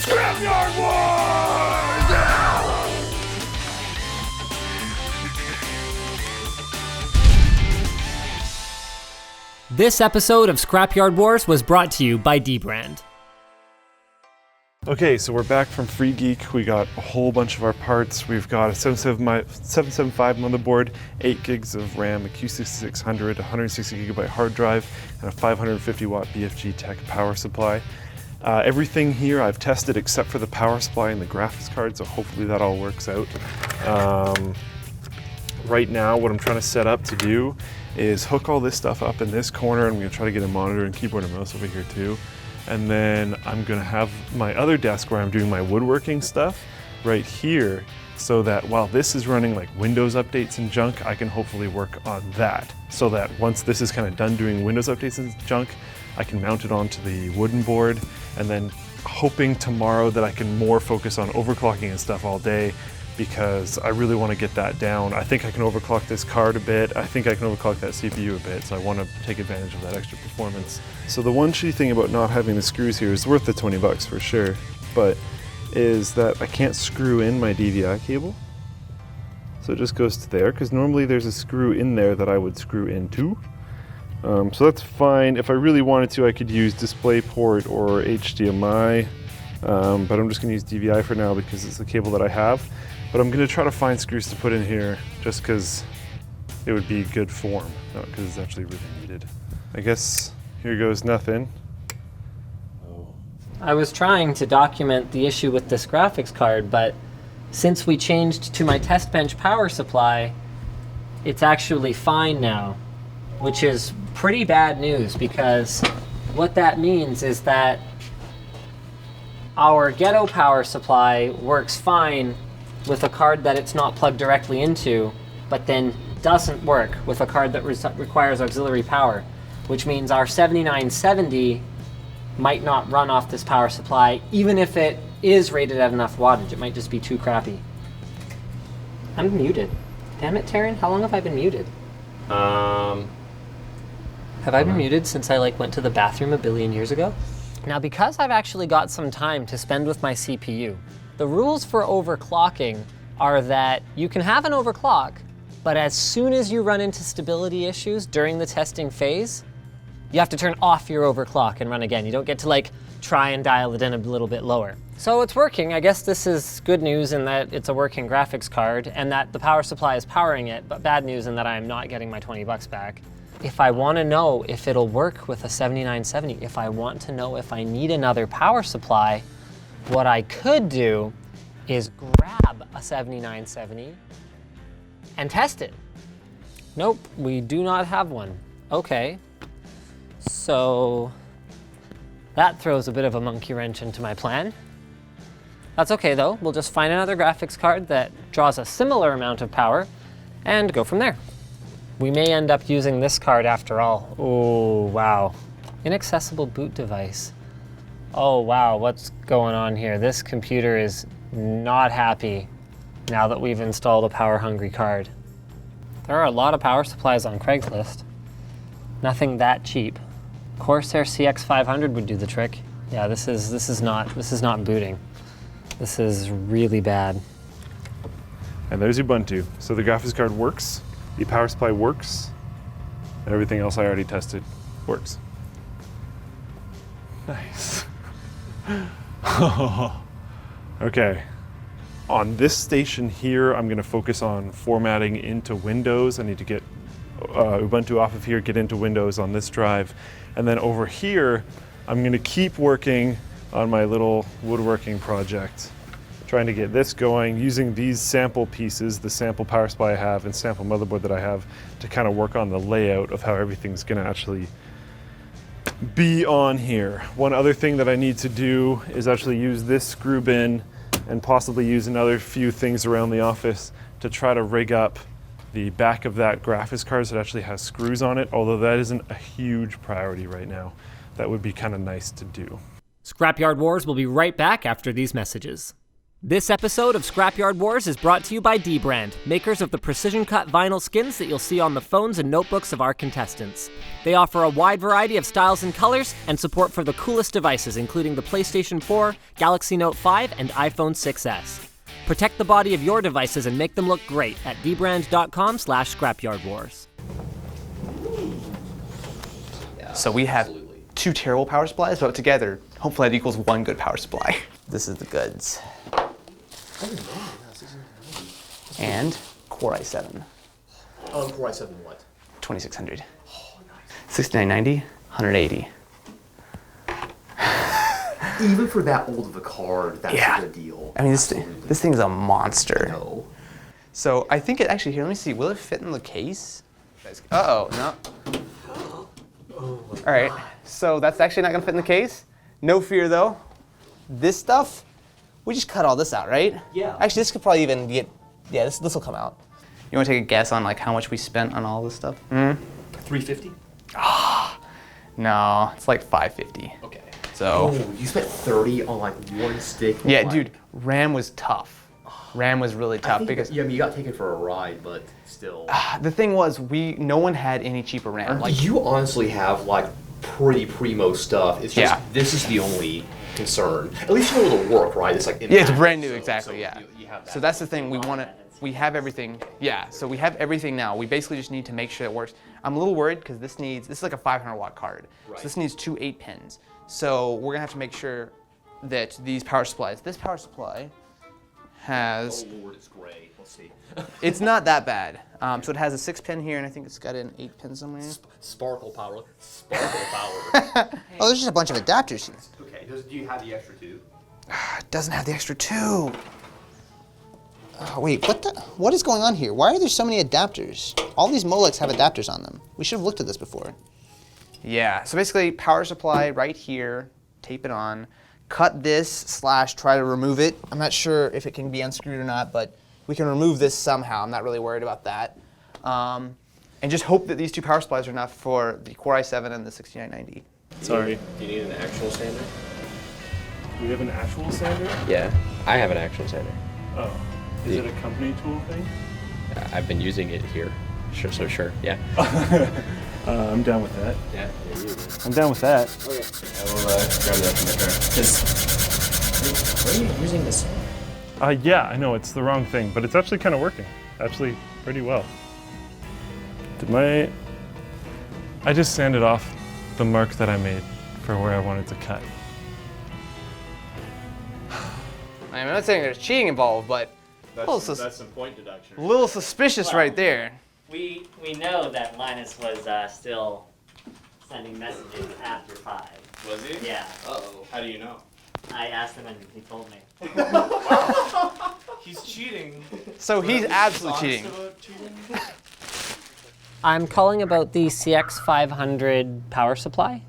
Scrapyard Wars! This episode of Scrapyard Wars was brought to you by dbrand. Okay, so we're back from Free Geek. We got a whole bunch of our parts. We've got a 775 motherboard, 8 gigs of RAM, a Q6600, 160 gigabyte hard drive, and a 550 watt BFG Tech power supply. Everything here I've tested except for the power supply and the graphics card, so hopefully that all works out. Right now, what I'm trying to set up to do is hook all this stuff up in this corner. I'm gonna try to get a monitor and keyboard and mouse over here too. And then I'm gonna have my other desk where I'm doing my woodworking stuff right here, so that while this is running like Windows updates and junk, I can hopefully work on that. So that once this is kind of done doing Windows updates and junk, I can mount it onto the wooden board, and then hoping tomorrow that I can more focus on overclocking and stuff all day, because I really want to get that down. I think I can overclock this card a bit. I think I can overclock that CPU a bit, so I want to take advantage of that extra performance. So the one shitty thing about not having the screws here is worth the 20 bucks for sure, but is that I can't screw in my DVI cable. So it just goes to there, because normally there's a screw in there that I would screw into. So that's fine. If I really wanted to, I could use DisplayPort or HDMI, but I'm just going to use DVI for now because it's the cable that I have. But I'm going to try to find screws to put in here just because it would be good form, not because it's actually really needed. I guess here goes nothing. I was trying to document the issue with this graphics card, but since we changed to my test bench power supply, it's actually fine now, which is pretty bad news, because what that means is that our ghetto power supply works fine with a card that it's not plugged directly into, but then doesn't work with a card that requires auxiliary power, which means our 7970 might not run off this power supply, even if it is rated at enough wattage. It might just be too crappy. I'm muted. Damn it, Taryn, how long have I been muted? Have I been muted since I went to the bathroom a billion years ago? Now, because I've actually got some time to spend with my CPU, the rules for overclocking are that you can have an overclock, but as soon as you run into stability issues during the testing phase, you have to turn off your overclock and run again. You don't get to try and dial it in a little bit lower. So it's working. I guess this is good news in that it's a working graphics card and that the power supply is powering it, but bad news in that I'm not getting my 20 bucks back. If I want to know if it'll work with a 7970, if I want to know if I need another power supply, what I could do is grab a 7970 and test it. Nope, we do not have one. Okay, so that throws a bit of a monkey wrench into my plan. That's okay though, we'll just find another graphics card that draws a similar amount of power and go from there. We may end up using this card after all. Oh, wow. Inaccessible boot device. Oh, wow, what's going on here? This computer is not happy now that we've installed a power-hungry card. There are a lot of power supplies on Craigslist. Nothing that cheap. Corsair CX500 would do the trick. Yeah, this is not booting. This is really bad. And there's Ubuntu. So the graphics card works, the power supply works, and everything else I already tested works. Nice. Okay. On this station here, I'm going to focus on formatting into Windows. I need to get Ubuntu off of here, get into Windows on this drive. And then over here, I'm going to keep working on my little woodworking project, trying to get this going using these sample pieces, the sample power supply I have and sample motherboard that I have, to kind of work on the layout of how everything's going to actually be on here. One other thing that I need to do is actually use this screw bin and possibly use another few things around the office to try to rig up the back of that graphics card so it actually has screws on it, although that isn't a huge priority right now. That would be kind of nice to do. Scrapyard Wars will be right back after these messages. This episode of Scrapyard Wars is brought to you by D-Brand, makers of the precision-cut vinyl skins that you'll see on the phones and notebooks of our contestants. They offer a wide variety of styles and colors, and support for the coolest devices, including the PlayStation 4, Galaxy Note 5, and iPhone 6s. Protect the body of your devices and make them look great at dbrand.com/scrapyardwars. So we have 2 terrible power supplies, but together, hopefully that equals 1 good power supply. This is the goods. And Core i7. Core i7 what? 2600. 6990, 180. Even for that old of a card, that's a good deal. I mean, this thing's a monster. No. So I think it actually, here, let me see, will it fit in the case? Uh-oh, no. All right, so that's actually not gonna fit in the case. No fear though. This stuff, we just cut all this out, right? Yeah. Actually, this could probably even get, yeah, this will come out. You wanna take a guess on like how much we spent on all this stuff? $350? No, it's like $550. Okay. So. Oh, you spent $30 on like one stick? Yeah, like, dude, RAM was tough. RAM was really tough because. Yeah, I mean, you got taken for a ride, but still. The thing was, no one had any cheaper RAM. Like, you honestly have like pretty primo stuff. It's just, this is the only concern. At least you know it'll work, right? It's like it's brand new, exactly, so yeah. You have that. So that's the thing, we have everything, yeah, so we have everything now. We basically just need to make sure it works. I'm a little worried because this is like a 500 watt card. Right. So this needs 2 8-pins. So we're gonna have to make sure that this power supply has, Oh Lord, it's gray. Let's see. it's not that bad. So it has a 6-pin here, and I think it's got an 8-pin somewhere. Sparkle power. Sparkle power. Oh, there's just a bunch of adapters here. Okay, do you have the extra 2? It doesn't have the extra 2. Wait, what is going on here? Why are there so many adapters? All these Molex have adapters on them. We should have looked at this before. Yeah, so basically power supply right here, tape it on, cut this / try to remove it. I'm not sure if it can be unscrewed or not, but we can remove this somehow. I'm not really worried about that. And just hope that these 2 power supplies are enough for the Core i7 and the 6990. Sorry. Do you need an actual sander? Do we have an actual sander? Yeah, I have an actual sander. Oh. Is it a company tool thing? I've been using it here. Sure, yeah. I'm down with that. Yeah. I'm down with that. Okay. I will grab that from the car. Why are you using this? Yeah, I know, it's the wrong thing, but it's actually kind of working. Actually, pretty well. I just sanded off the mark that I made for where I wanted to cut. I'm not saying there's cheating involved, but That's some point deduction. a little suspicious right there. We know that Linus was still sending messages after 5. Was he? Yeah. Uh-oh. How do you know? I asked him and he told me. He's cheating. So he's absolutely cheating. I'm calling about the CX500 power supply.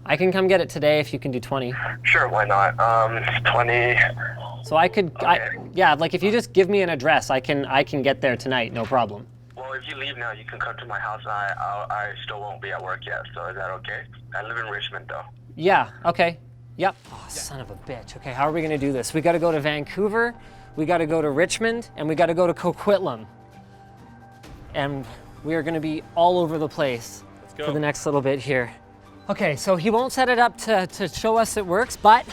I can come get it today if you can do 20. Sure, why not? 20. So I could, yeah, like if you just give me an address, I can get there tonight, no problem. Well, if you leave now, you can come to my house. I still won't be at work yet, so is that okay? I live in Richmond, though. Yeah, okay. Yep. Oh, son of a bitch. Okay, how are we gonna do this? We gotta go to Vancouver, we gotta go to Richmond, and we gotta go to Coquitlam. And we are gonna be all over the place for the next little bit here. Okay, so he won't set it up to show us it works, but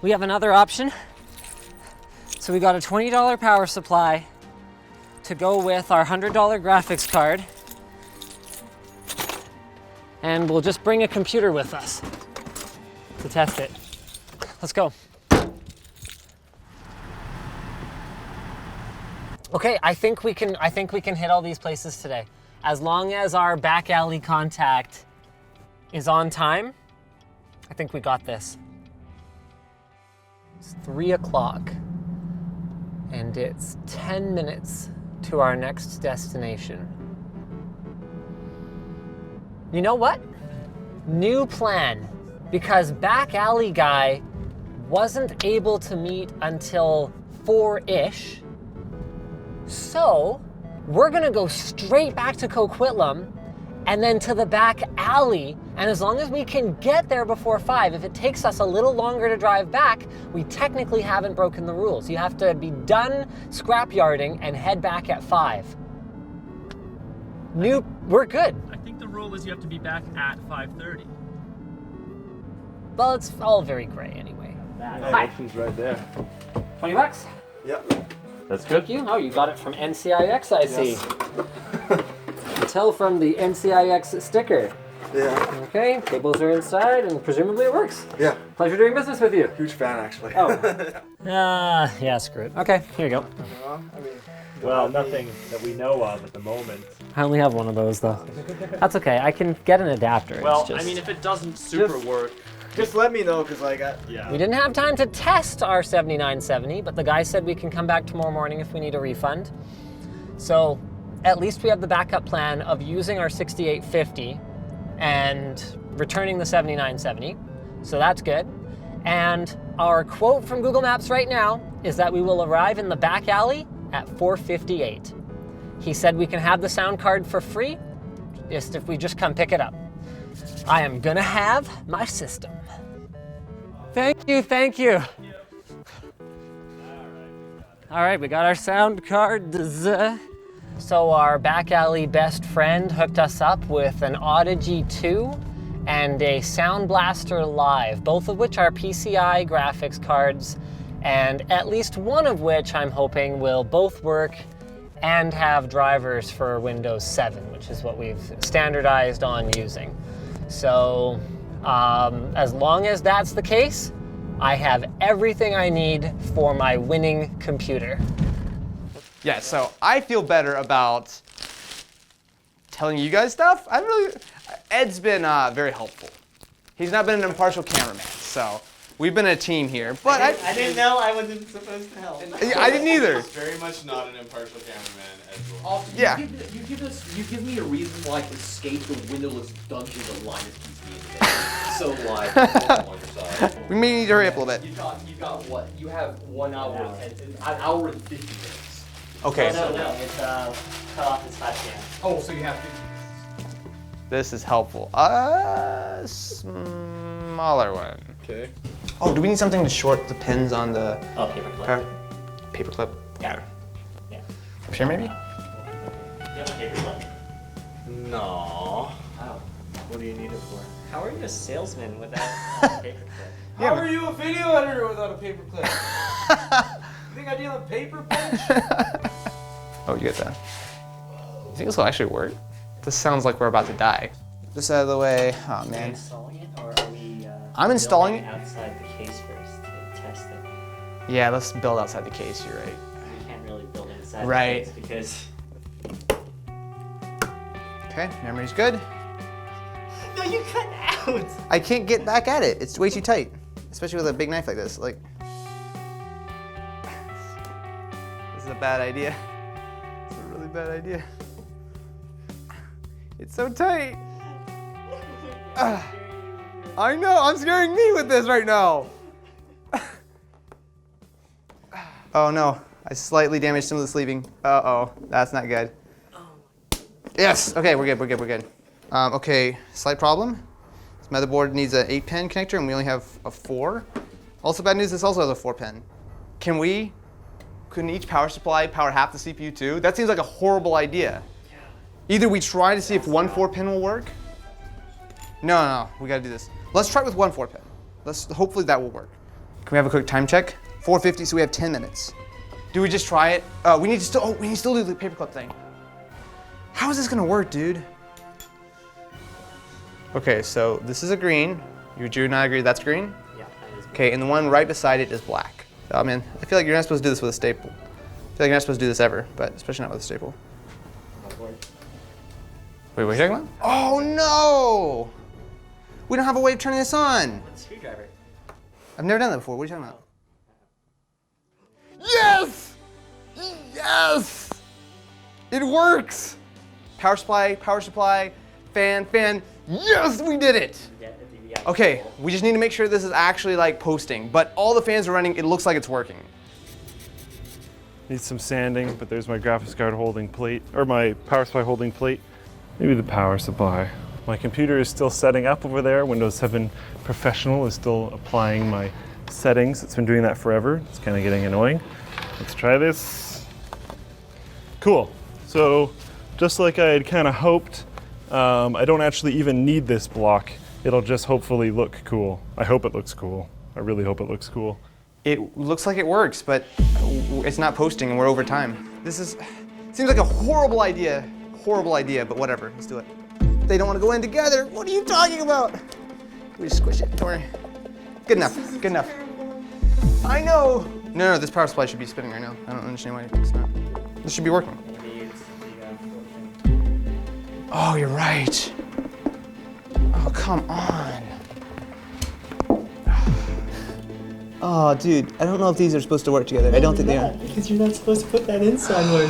we have another option. So we got a $20 power supply to go with our $100 graphics card. And we'll just bring a computer with us to test it. Let's go. Okay, I think we can hit all these places today. As long as our back alley contact is on time, I think we got this. It's 3 o'clock and it's 10 minutes to our next destination. You know what? New plan, because back alley guy wasn't able to meet until 4-ish. So we're gonna go straight back to Coquitlam and then to the back alley. And as long as we can get there before 5, if it takes us a little longer to drive back, we technically haven't broken the rules. You have to be done scrapyarding and head back at 5. We're good. I think the rule is you have to be back at 5:30. Well, it's all very gray anyway. Hi. Options right there. $20? Yep. That's good. Thank you. Oh, you got it from NCIX, I see. Tell from the NCIX sticker. Yeah. Okay, cables are inside and presumably it works. Yeah. Pleasure doing business with you. Huge fan, actually. Oh. Yeah, screw it. Okay, here you go. Well, nothing that we know of at the moment. I only have one of those though. That's okay, I can get an adapter. Well, It's just... I mean, if it doesn't super work, Just let me know, because like, yeah. We didn't have time to test our 7970, but the guy said we can come back tomorrow morning if we need a refund. So at least we have the backup plan of using our 6850 and returning the 7970. So that's good. And our quote from Google Maps right now is that we will arrive in the back alley at 4:58. He said we can have the sound card for free, just if we just come pick it up. I am gonna have my system. Thank you, thank you. All right, we got our sound cards. So our back alley best friend hooked us up with an Audigy 2 and a Sound Blaster Live, both of which are PCI graphics cards, and at least one of which I'm hoping will both work and have drivers for Windows 7, which is what we've standardized on using. So as long as that's the case, I have everything I need for my winning computer. Yeah, so I feel better about telling you guys stuff. Ed's been very helpful. He's not been an impartial cameraman, so we've been a team here. But I didn't know I wasn't supposed to help. I didn't either. Very much not an impartial cameraman as well. Yeah. You give me a reason why I can escape the windowless dungeon that Linus keeps me in today. So like, on your side. We may need to hurry up a little bit. You've got what? You have 1 hour and an hour and 50 minutes. Okay. No, it's cut off his 5 p.m. Oh, so you have 50. This is helpful. Smaller one. Okay. Oh, do we need something to short the pins on the Paperclip. paperclip? Yeah. Yeah. Up here, maybe? Yeah, paperclip. No. Oh. What do you need it for? How are you a salesman without a paperclip? How are you a video editor without a paperclip? You think I deal in paper punch? Oh, you get that. You think this will actually work? This sounds like we're about to die. This out of the way. Oh, Are you man. installing it, or are we I'm installing building outside the case first to test it? Yeah, let's build outside the case. You're right. We can't really build inside Right. the case Okay, memory's good. No, you cut out! I can't get back at it. It's way too tight, especially with a big knife like this. Like, this is a bad idea. It's a really bad idea. It's so tight. I know, I'm scaring me with this right now. Oh no, I slightly damaged some of the sleeving. Uh-oh, that's not good. Yes, okay, we're good. Okay, slight problem. This motherboard needs an 8-pin connector and we only have a 4. Also bad news, this also has a 4-pin. Couldn't each power supply power half the CPU too? That seems like a horrible idea. Either we try to see if one 4-pin will work. No, we gotta do this. Let's try it with one 4-pin. Hopefully that will work. Can we have a quick time check? 4:50, so we have 10 minutes. Do we just try it? We need to still do the paperclip thing. How is this gonna work, dude? Okay, so this is a green. You do not agree that's green? Yeah, that is. Okay, and the one right beside it is black. Oh man, I feel like you're not supposed to do this with a staple. I feel like you're not supposed to do this ever, but especially not with a staple. Wait, what are you talking about? Oh no! We don't have a way of turning this on. What's screwdriver? I've never done that before. What are you talking about? Yes! Yes! It works! Power supply, fan. Yes, we did it! Okay, we just need to make sure this is actually like posting, but all the fans are running, it looks like it's working. Needs some sanding, but there's my graphics card holding plate, or my power supply holding plate. maybe the power supply. My computer is still setting up over there. Windows 7 Professional is still applying my settings. It's been doing that forever. It's kind of getting annoying. Let's try this. Cool. So just like I had kind of hoped, I don't actually even need this block. It'll just hopefully look cool. I hope it looks cool. I really hope it looks cool. It looks like it works, but it's not posting and we're over time. Seems like a horrible idea, but whatever, let's do it. They don't want to go in together. What are you talking about? We just squish it, don't worry. Good enough, good enough. I know. No, this power supply should be spinning right now. I don't understand why it's not. This should be working. Oh, you're right. Oh, come on. Oh, dude, I don't know if these are supposed to work together. I don't think they are. Because you're not supposed to put that in sideways.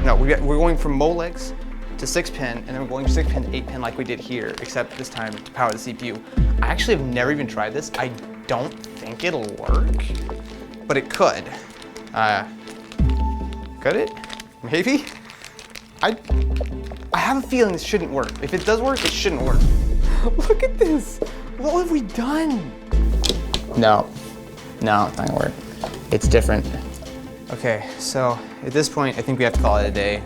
No, we're going from Molex to 6-pin, and then we're going 6-pin to 8-pin like we did here, except this time to power the CPU. I actually have never even tried this. I don't think it'll work, but it could. Could it? Maybe? I have a feeling this shouldn't work. If it does work, it shouldn't work. Look at this. What have we done? No, it's not gonna work. It's different. Okay, so at this point, I think we have to call it a day.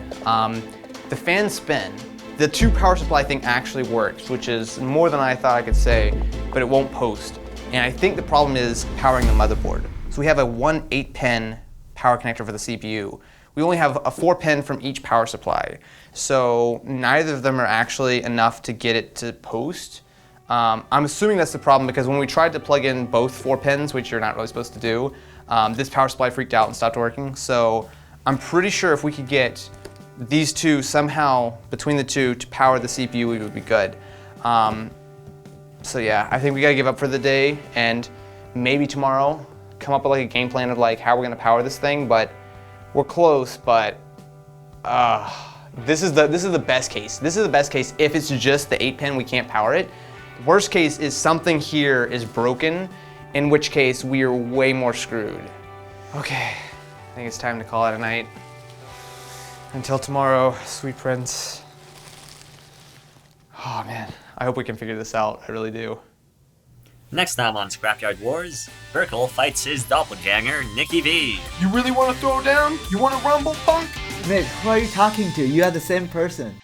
The fans spin. The 2 power supply thing actually works, which is more than I thought I could say, but it won't post. And I think the problem is powering the motherboard. So we have a 1 8-pin power connector for the CPU. We only have a 4-pin from each power supply. So neither of them are actually enough to get it to post. I'm assuming that's the problem because when we tried to plug in both 4 pins, which you're not really supposed to do, this power supply freaked out and stopped working. So I'm pretty sure if we could get these 2 somehow between the 2 to power the CPU, we would be good. So yeah, I think we gotta give up for the day and maybe tomorrow come up with like a game plan of like how we're gonna power this thing, but we're close, but this is the best case. This is the best case if it's just the 8-pin, we can't power it. Worst case is something here is broken, in which case we are way more screwed. Okay, I think it's time to call it a night. Until tomorrow, sweet prince. Oh man, I hope we can figure this out, I really do. Next time on Scrapyard Wars, Burkle fights his doppelganger, Nicky V. You really want to throw down? You want to rumble, punk? Nick, who are you talking to? You are the same person.